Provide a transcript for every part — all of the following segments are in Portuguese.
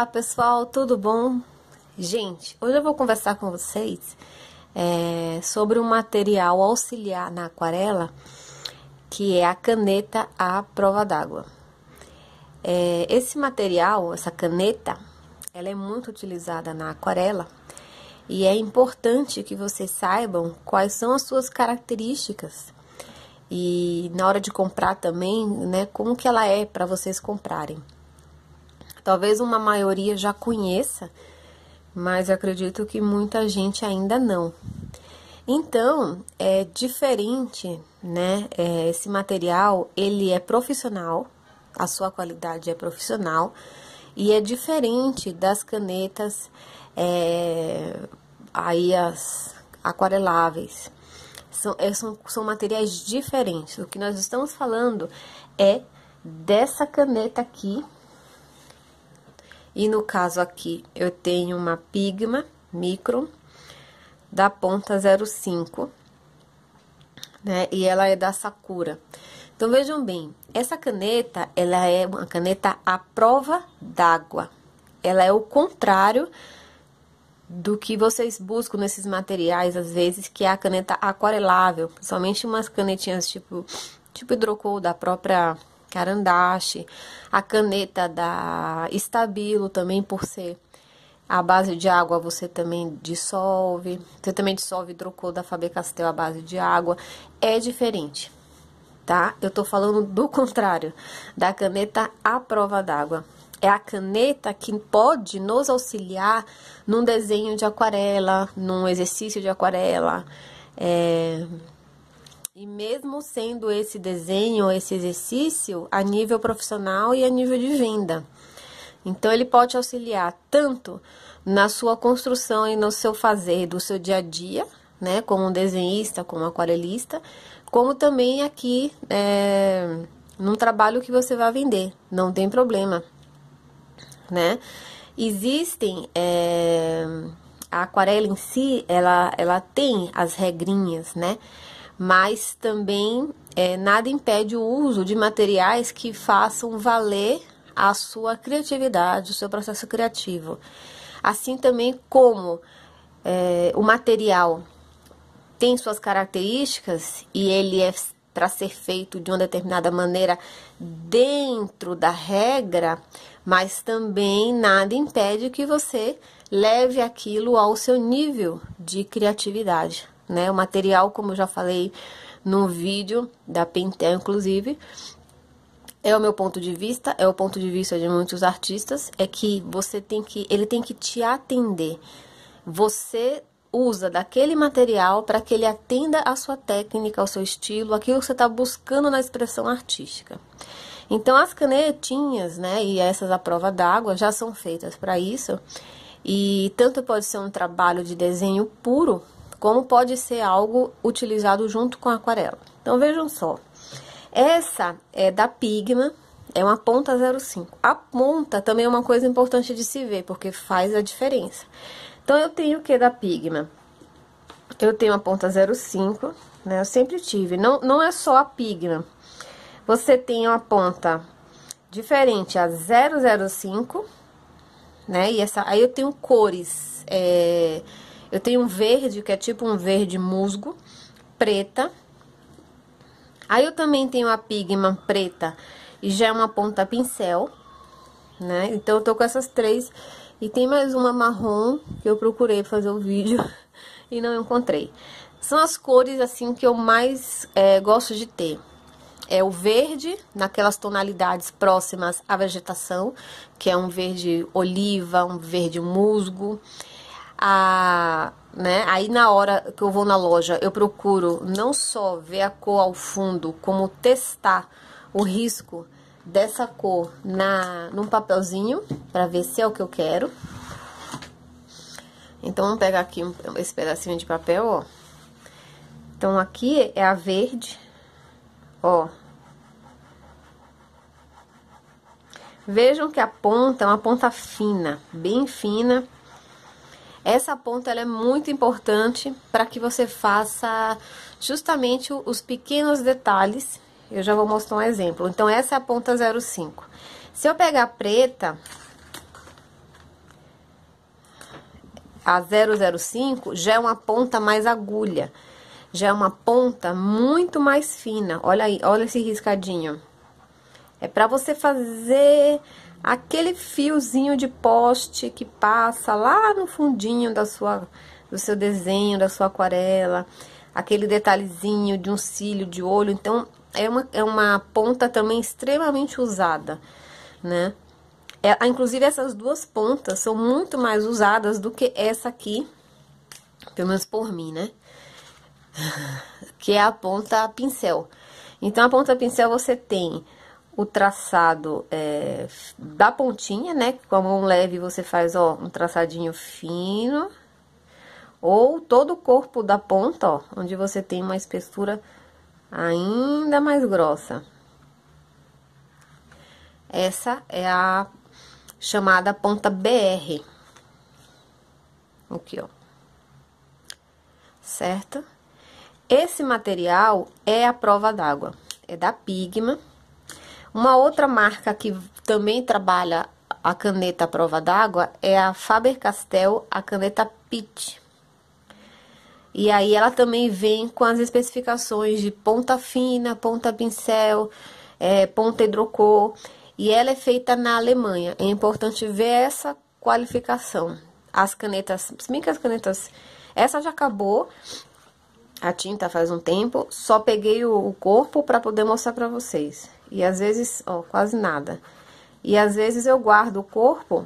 Olá pessoal, tudo bom? Gente, hoje eu vou conversar com vocês sobre um material auxiliar na aquarela, que é a caneta à prova d'água. Esse material, essa caneta, ela é muito utilizada na aquarela e é importante que vocês saibam quais são as suas características e na hora de comprar também, né, como que ela é para vocês comprarem. Talvez uma maioria já conheça, mas eu acredito que muita gente ainda não. Então, é diferente, né? Esse material, ele é profissional, a sua qualidade é profissional, e é diferente das canetas, aí as aquareláveis. São materiais diferentes. O que nós estamos falando é dessa caneta aqui. E no caso aqui, eu tenho uma Pigma Micron da ponta 05, né? E ela é da Sakura. Então, vejam bem, essa caneta, ela é uma caneta à prova d'água. Ela é o contrário do que vocês buscam nesses materiais, às vezes, que é a caneta aquarelável. Principalmente umas canetinhas tipo hidrocor da própria Caran d'Ache, a caneta da Stabilo também, por ser a base de água, você também dissolve hidrocor da Faber-Castell à base de água, é diferente, tá? Eu tô falando do contrário, da caneta à prova d'água. É a caneta que pode nos auxiliar num desenho de aquarela, num exercício de aquarela, e mesmo sendo esse desenho, esse exercício, a nível profissional e a nível de venda. Então, ele pode auxiliar tanto na sua construção e no seu fazer do seu dia a dia, né? Como um desenhista, como aquarelista, como também aqui, num trabalho que você vai vender. Não tem problema, né? Existem... a aquarela em si, ela tem as regrinhas, né? Mas também nada impede o uso de materiais que façam valer a sua criatividade, o seu processo criativo. Assim também como o material tem suas características e ele é para ser feito de uma determinada maneira dentro da regra, mas também nada impede que você leve aquilo ao seu nível de criatividade, né? O material, como eu já falei no vídeo da Pentel, inclusive, é o meu ponto de vista, é o ponto de vista de muitos artistas, é que ele tem que te atender. Você usa daquele material para que ele atenda a sua técnica, ao seu estilo, aquilo que você está buscando na expressão artística. Então, as canetinhas, né, e essas à prova d'água já são feitas para isso, e tanto pode ser um trabalho de desenho puro, como pode ser algo utilizado junto com a aquarela. Então, vejam só. Essa é da Pigma, é uma ponta 05. A ponta também é uma coisa importante de se ver, porque faz a diferença. Então, eu tenho o que da Pigma? Eu tenho a ponta 05, né? Eu sempre tive. Não é só a Pigma. Você tem uma ponta diferente, a 005, né? E aí eu tenho cores, eu tenho um verde, que é tipo um verde musgo, preta. Aí eu também tenho a Pigma preta, e já é uma ponta pincel, né? Então, eu tô com essas três. E tem mais uma marrom, que eu procurei fazer o vídeo e não encontrei. São as cores, assim, que eu mais gosto de ter. É o verde, naquelas tonalidades próximas à vegetação, que é um verde oliva, um verde musgo. Né? Aí na hora que eu vou na loja, eu procuro não só ver a cor ao fundo, como testar o risco dessa cor num papelzinho, para ver se é o que eu quero. Então, vamos pegar aqui esse pedacinho de papel, ó. Então, aqui é a verde, ó. Vejam que a ponta é uma ponta fina, bem fina. Essa ponta, ela é muito importante para que você faça justamente os pequenos detalhes. Eu já vou mostrar um exemplo. Então, essa é a ponta 05. Se eu pegar a preta, a 005 já é uma ponta mais agulha, já é uma ponta muito mais fina. Olha aí, olha esse riscadinho. É para você fazer aquele fiozinho de poste que passa lá no fundinho do seu desenho, da sua aquarela, aquele detalhezinho de um cílio, de olho. Então, é uma ponta também extremamente usada, né? Inclusive, essas duas pontas são muito mais usadas do que essa aqui, pelo menos por mim, né? Que é a ponta pincel. Então, a ponta pincel você tem o traçado da pontinha, né? Com a mão leve você faz, ó, um traçadinho fino. Ou todo o corpo da ponta, ó, onde você tem uma espessura ainda mais grossa. Essa é a chamada ponta BR. Aqui, ó. Certo? Esse material é a prova d'água. É da Pigma. Uma outra marca que também trabalha a caneta à prova d'água é a Faber-Castell, a caneta Pitt. E aí ela também vem com as especificações de ponta fina, ponta pincel, ponta hidrocor. E ela é feita na Alemanha. É importante ver essa qualificação. As canetas, se bem que as canetas... Essa já acabou a tinta faz um tempo. Só peguei o corpo para poder mostrar para vocês. E às vezes, ó, quase nada. E às vezes eu guardo o corpo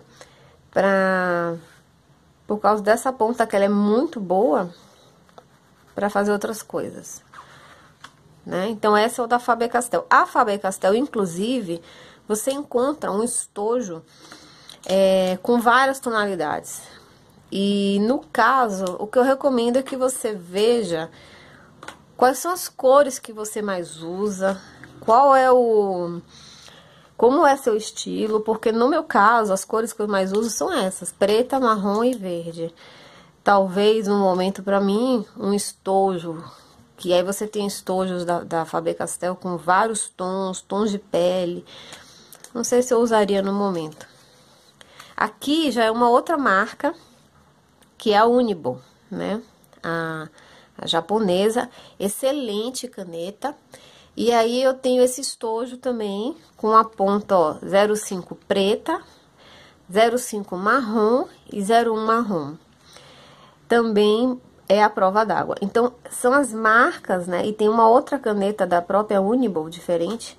por causa dessa ponta que ela é muito boa para fazer outras coisas, né? Então, essa é o da Faber-Castell. A Faber-Castell, inclusive, você encontra um estojo com várias tonalidades. E, no caso, o que eu recomendo é que você veja quais são as cores que você mais usa, como é seu estilo, porque no meu caso, as cores que eu mais uso são essas, preta, marrom e verde. Talvez, no momento, para mim, um estojo, que aí você tem estojos da Faber-Castell com vários tons de pele. Não sei se eu usaria no momento. Aqui já é uma outra marca, que é a Unibo, né? A japonesa, excelente caneta. E aí eu tenho esse estojo também, com a ponta, ó, 05 preta, 05 marrom e 01 marrom. Também é a prova d'água. Então, são as marcas, né? E tem uma outra caneta da própria Unibo, diferente,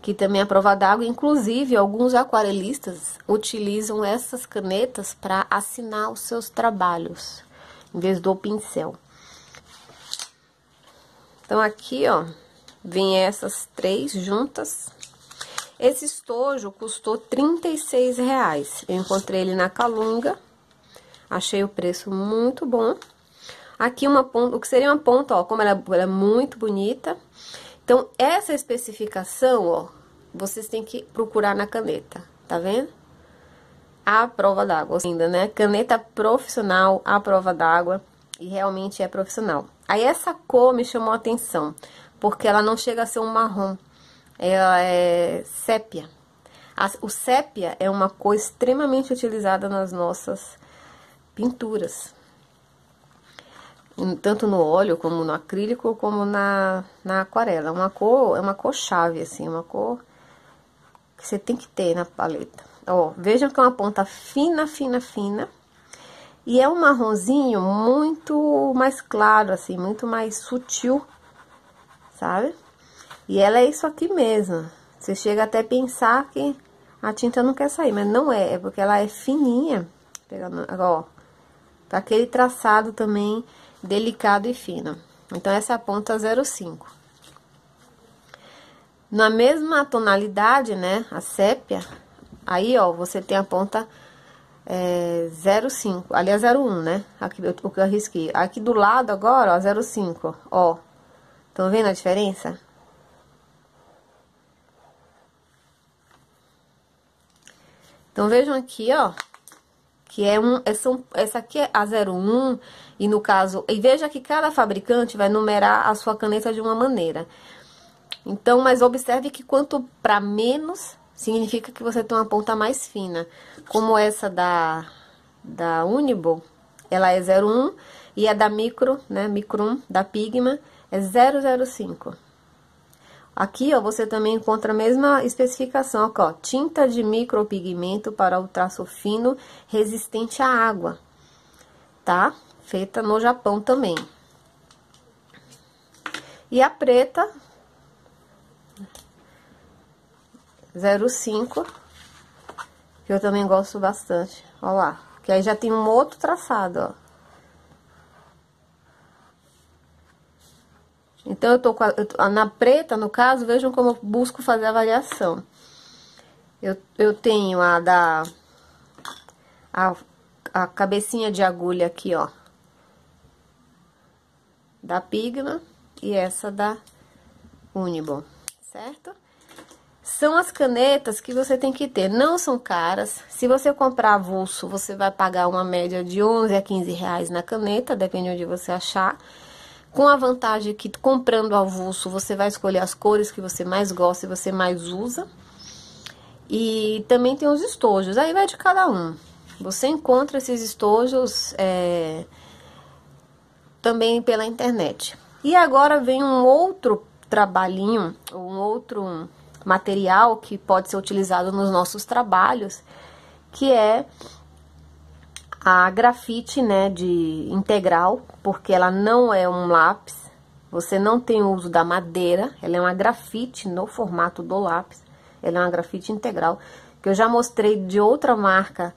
que também é a prova d'água. Inclusive, alguns aquarelistas utilizam essas canetas para assinar os seus trabalhos, em vez do pincel. Então, aqui, ó, vem essas três juntas. Esse estojo custou R$36. Eu encontrei ele na Calunga. Achei o preço muito bom. Aqui uma ponta, o que seria uma ponta, ó, como ela é muito bonita. Então, essa especificação, ó, vocês têm que procurar na caneta, tá vendo? A prova d'água, ainda, né? Caneta profissional, a prova d'água, e realmente é profissional. Aí, essa cor me chamou a atenção, porque ela não chega a ser um marrom, ela é sépia. O sépia é uma cor extremamente utilizada nas nossas pinturas, tanto no óleo, como no acrílico, como na aquarela. É uma cor chave, assim, uma cor que você tem que ter na paleta. Ó, vejam que é uma ponta fina, fina, fina, e é um marronzinho muito mais claro, assim, muito mais sutil, sabe? E ela é isso aqui mesmo. Você chega até a pensar que a tinta não quer sair, mas não é, é porque ela é fininha. Pegando, ó, aquele traçado também delicado e fino. Então, essa é a ponta 05. Na mesma tonalidade, né, a sépia, aí, ó, você tem a ponta 05, ali é 01, né, aqui o que eu risquei. Aqui do lado agora, ó, 05, ó, estão vendo a diferença? Então, vejam aqui, ó, que essa aqui é a 01, e no caso, e veja que cada fabricante vai numerar a sua caneta de uma maneira. Então, mas observe que quanto para menos, significa que você tem uma ponta mais fina. Como essa da Unibo, ela é 0,1 e a da Micro, né, Micron, da Pigma, é 0,05. Aqui, ó, você também encontra a mesma especificação, aqui, ó, tinta de micropigmento para o traço fino resistente à água, tá? Feita no Japão também. E a preta, 0,5, que eu também gosto bastante, ó lá, que aí já tem um outro traçado, ó. Então, na preta, no caso, vejam como eu busco fazer a variação. Eu tenho a cabecinha de agulha aqui, ó, da Pigma e essa da Unibom, certo? São as canetas que você tem que ter, não são caras. Se você comprar avulso, você vai pagar uma média de 11 a 15 reais na caneta, depende de onde você achar. Com a vantagem que comprando avulso, você vai escolher as cores que você mais gosta e você mais usa. E também tem os estojos, aí vai de cada um. Você encontra esses estojos também pela internet. E agora vem um outro trabalhinho, um outro material que pode ser utilizado nos nossos trabalhos, que é a grafite, né, de integral, porque ela não é um lápis, você não tem o uso da madeira, ela é uma grafite no formato do lápis, ela é uma grafite integral, que eu já mostrei de outra marca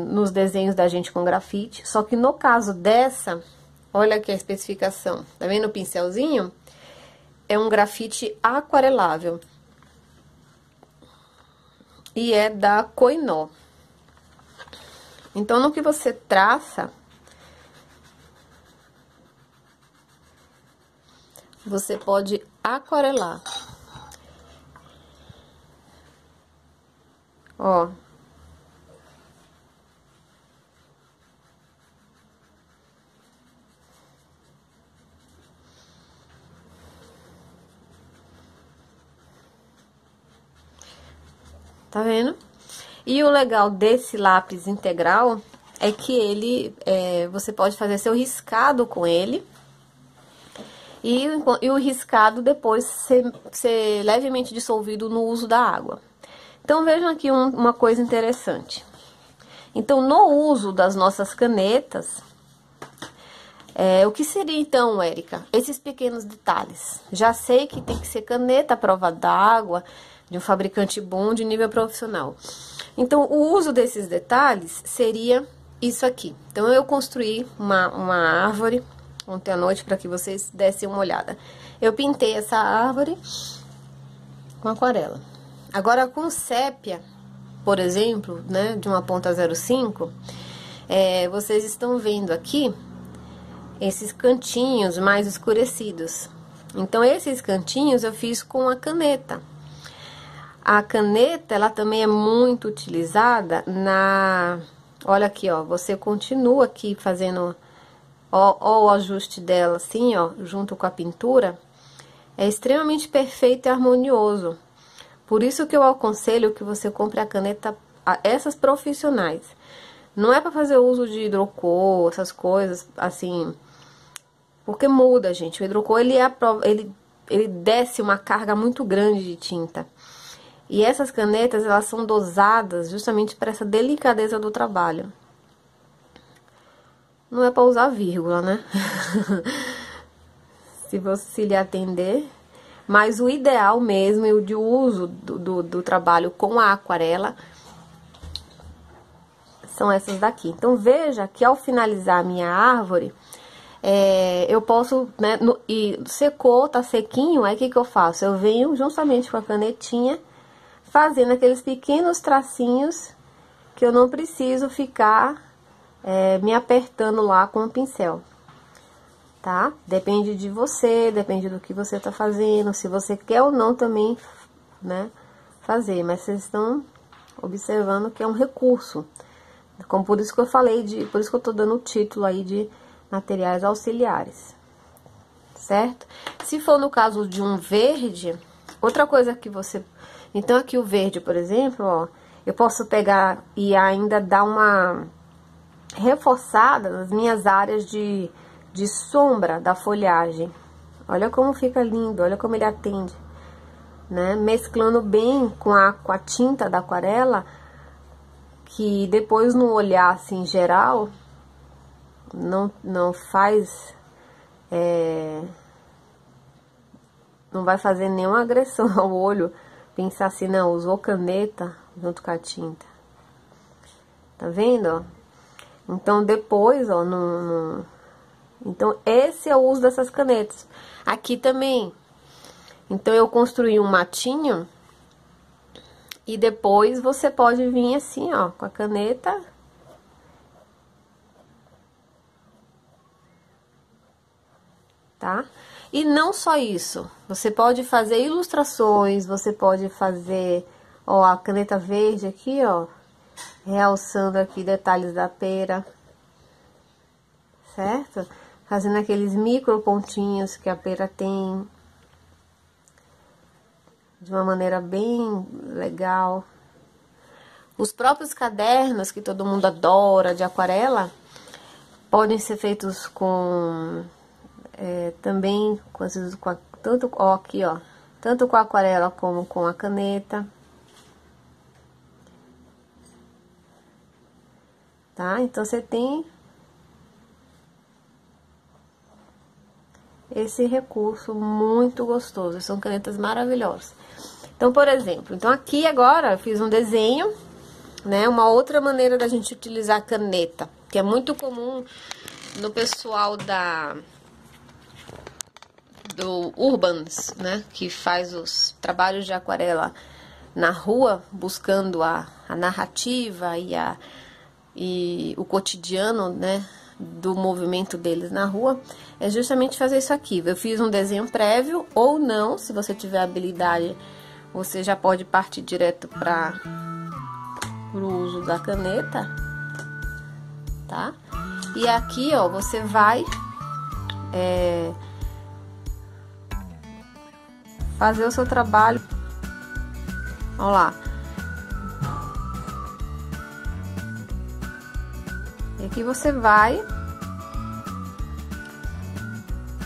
nos desenhos da gente com grafite, só que no caso dessa, olha aqui a especificação, tá vendo o pincelzinho? É um grafite aquarelável, e é da Koinó. Então, no que você traça, você pode aquarelar. Ó. Tá vendo? E o legal desse lápis integral é que ele, você pode fazer seu riscado com ele. E o riscado depois ser levemente dissolvido no uso da água. Então, vejam aqui uma coisa interessante. Então, no uso das nossas canetas, o que seria então, Érica? Esses pequenos detalhes. Já sei que tem que ser caneta à prova d'água, de um fabricante bom, de nível profissional. Então, o uso desses detalhes seria isso aqui. Então, eu construí uma árvore ontem à noite para que vocês dessem uma olhada. Eu pintei essa árvore com aquarela. Agora, com sépia, por exemplo, né, de uma ponta 0,5, vocês estão vendo aqui esses cantinhos mais escurecidos. Então, esses cantinhos eu fiz com a caneta. A caneta, ela também é muito utilizada olha aqui, ó, você continua aqui fazendo, ó, o ajuste dela assim, ó, junto com a pintura, é extremamente perfeito e harmonioso. Por isso que eu aconselho que você compre a caneta, essas profissionais. Não é para fazer uso de hidrocor, essas coisas, assim, porque muda, gente. O hidrocor, ele desce uma carga muito grande de tinta. E essas canetas, elas são dosadas justamente para essa delicadeza do trabalho. Não é para usar vírgula, né? Se você lhe atender. Mas o ideal mesmo, e o de uso do trabalho com a aquarela, são essas daqui. Então, veja que ao finalizar a minha árvore, eu posso, né, e secou, tá sequinho, aí o que eu faço? Eu venho justamente com a canetinha, fazendo aqueles pequenos tracinhos que eu não preciso ficar me apertando lá com o pincel, tá? Depende de você, depende do que você tá fazendo, se você quer ou não também, né, fazer. Mas vocês estão observando que é um recurso. Como por isso que eu falei, por isso que eu tô dando o título aí de materiais auxiliares, certo? Se for no caso de um verde, outra coisa que você... Então, aqui o verde, por exemplo, ó, eu posso pegar e ainda dar uma reforçada nas minhas áreas de sombra da folhagem. Olha como fica lindo, olha como ele atende, né? Mesclando bem com a tinta da aquarela, que depois no olhar assim geral não faz, não vai fazer nenhuma agressão ao olho, pensar assim, não, usou caneta junto com a tinta. Tá vendo, ó? Então depois, ó, então esse é o uso dessas canetas. Aqui também. Então eu construí um matinho e depois você pode vir assim, ó, com a caneta. Tá? E não só isso, você pode fazer ilustrações, você pode fazer, ó, a caneta verde aqui, ó, realçando aqui detalhes da pera, certo? Fazendo aqueles micro pontinhos que a pera tem, de uma maneira bem legal. Os próprios cadernos, que todo mundo adora, de aquarela, podem ser feitos com... também tanto ó, aqui, ó, tanto com a aquarela como com a caneta, tá? Então você tem esse recurso muito gostoso, são canetas maravilhosas. Então, por exemplo, então aqui agora eu fiz um desenho, né? Uma outra maneira da gente utilizar a caneta, que é muito comum no pessoal do Urbans, né, que faz os trabalhos de aquarela na rua, buscando a narrativa e o cotidiano, né, do movimento deles na rua, é justamente fazer isso aqui. Eu fiz um desenho prévio, ou não, se você tiver habilidade, você já pode partir direto para o uso da caneta, tá? E aqui, ó, você vai... fazer o seu trabalho. Olha lá. E aqui você vai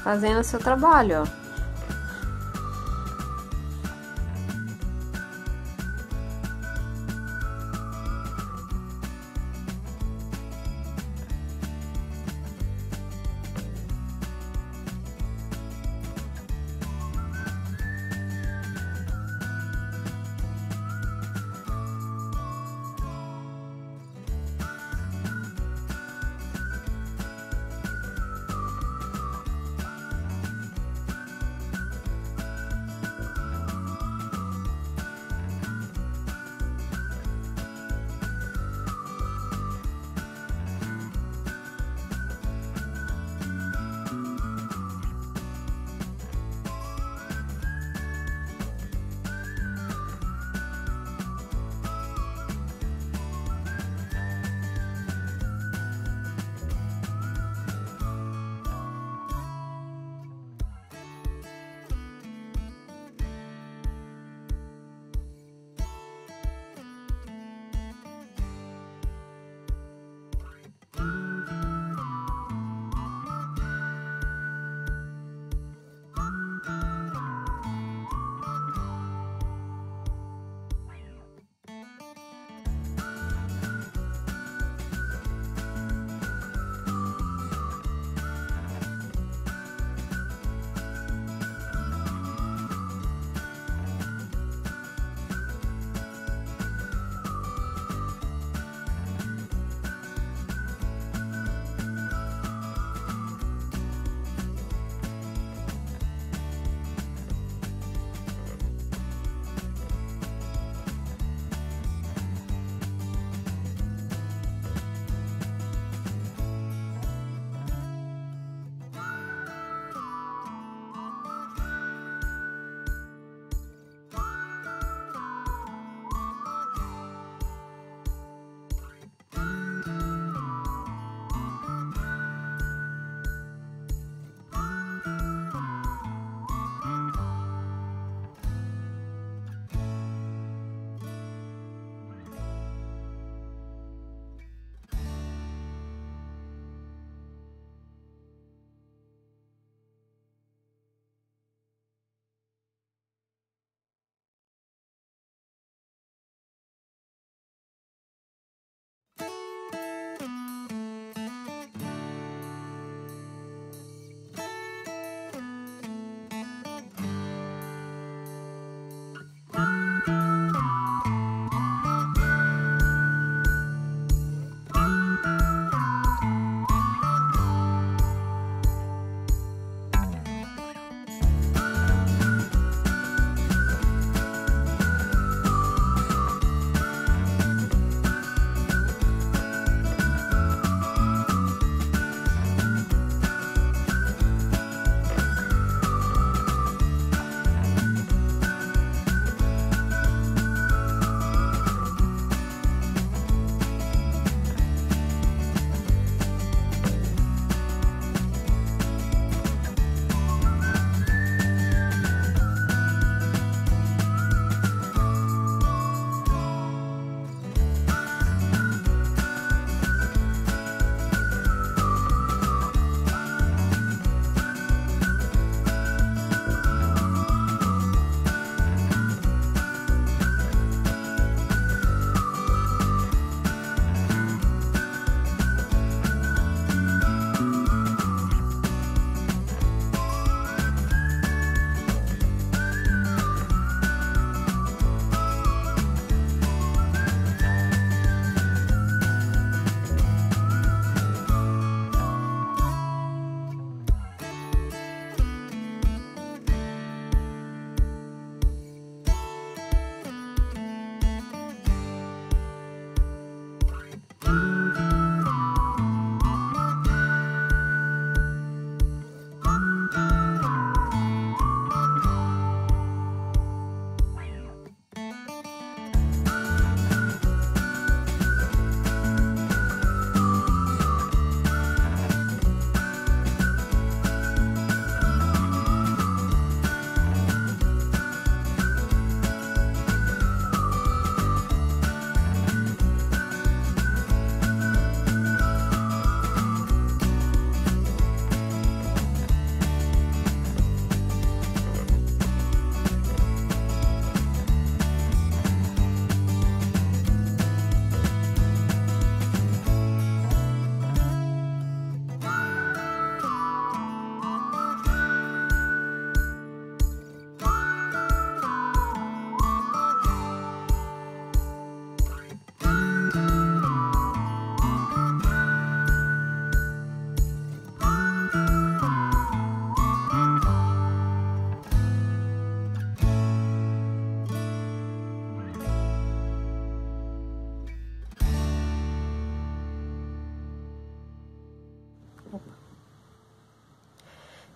fazendo o seu trabalho, ó.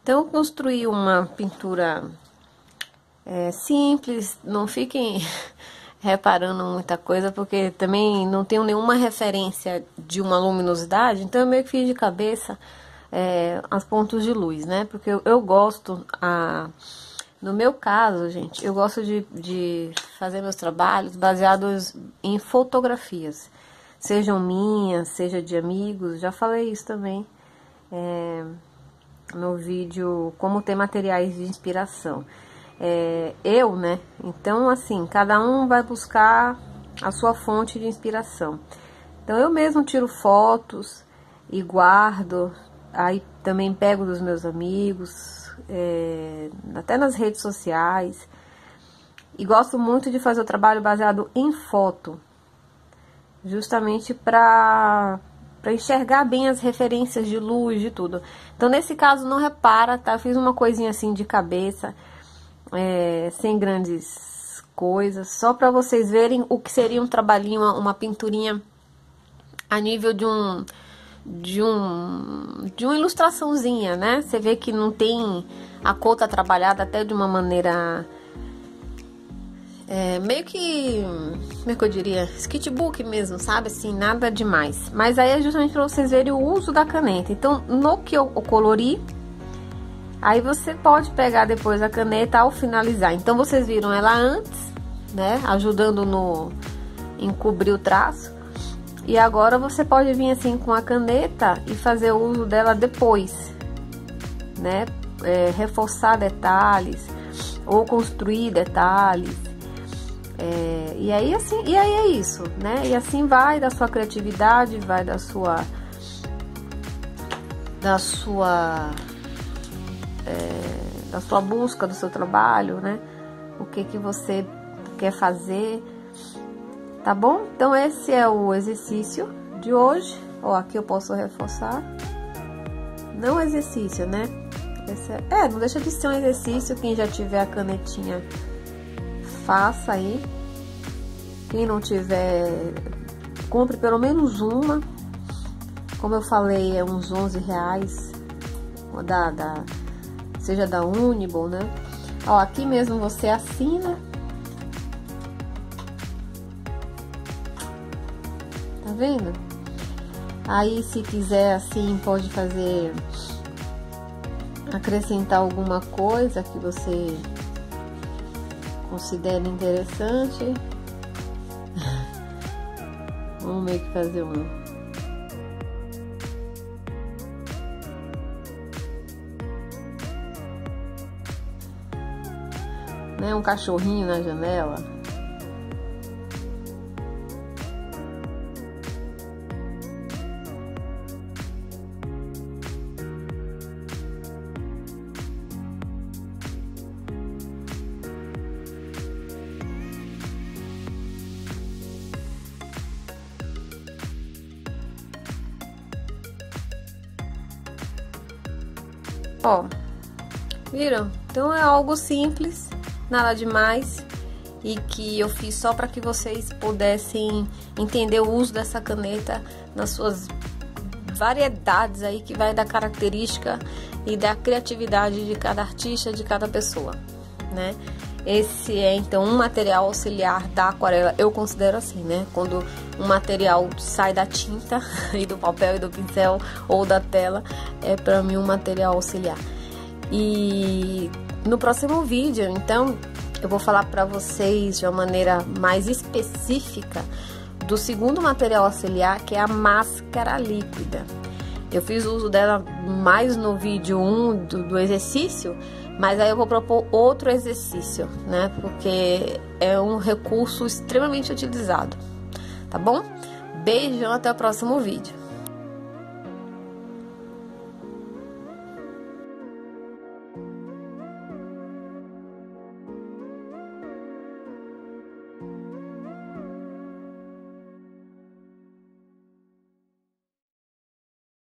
Então, eu construí uma pintura simples, não fiquem reparando muita coisa, porque também não tenho nenhuma referência de uma luminosidade, então eu meio que fiz de cabeça as pontos de luz, né? Porque eu gosto, no meu caso, gente, eu gosto de fazer meus trabalhos baseados em fotografias, sejam minhas, seja de amigos, já falei isso também no vídeo Como Ter Materiais de Inspiração. Né? Então, assim, cada um vai buscar a sua fonte de inspiração. Então, eu mesmo tiro fotos e guardo, aí também pego dos meus amigos, até nas redes sociais. E gosto muito de fazer o trabalho baseado em foto, justamente para enxergar bem as referências de luz, de tudo. Então, nesse caso, não repara, tá? Eu fiz uma coisinha assim de cabeça, sem grandes coisas, só para vocês verem o que seria um trabalhinho, uma pinturinha a nível de uma ilustraçãozinha, né? Você vê que não tem, a cor tá trabalhada até de uma maneira meio que, como é que eu diria, sketchbook mesmo, sabe, assim, nada demais. Mas aí é justamente para vocês verem o uso da caneta. Então, no que eu colori, aí você pode pegar depois a caneta ao finalizar. Então, vocês viram ela antes, né, ajudando em cobrir o traço. E agora você pode vir assim com a caneta e fazer o uso dela depois, né, reforçar detalhes ou construir detalhes. E aí assim, e aí é isso, né? E assim vai da sua criatividade, vai da sua busca do seu trabalho, né? O que você quer fazer, tá bom? Então esse é o exercício de hoje. Ó, aqui eu posso reforçar. Não exercício, né? Não deixa de ser um exercício. Quem já tiver a canetinha, faça aí. Quem não tiver, compre pelo menos uma. Como eu falei, é uns R$11, seja da Uniball, né? Ó, aqui mesmo você assina. Tá vendo? Aí, se quiser, assim, pode acrescentar alguma coisa que você considere interessante. Vamos meio que fazer um cachorrinho na janela. Ó, viram? Então é algo simples, nada demais, e que eu fiz só para que vocês pudessem entender o uso dessa caneta nas suas variedades aí, que vai da característica e da criatividade de cada artista, de cada pessoa, né? Esse é então um material auxiliar da aquarela, eu considero assim, né? Quando um material sai da tinta e do papel e do pincel ou da tela, é para mim um material auxiliar. E no próximo vídeo, então, eu vou falar para vocês de uma maneira mais específica do segundo material auxiliar, que é a máscara líquida. Eu fiz uso dela mais no vídeo 1 do exercício, mas aí eu vou propor outro exercício, né? Porque é um recurso extremamente utilizado, tá bom? Beijão, até o próximo vídeo.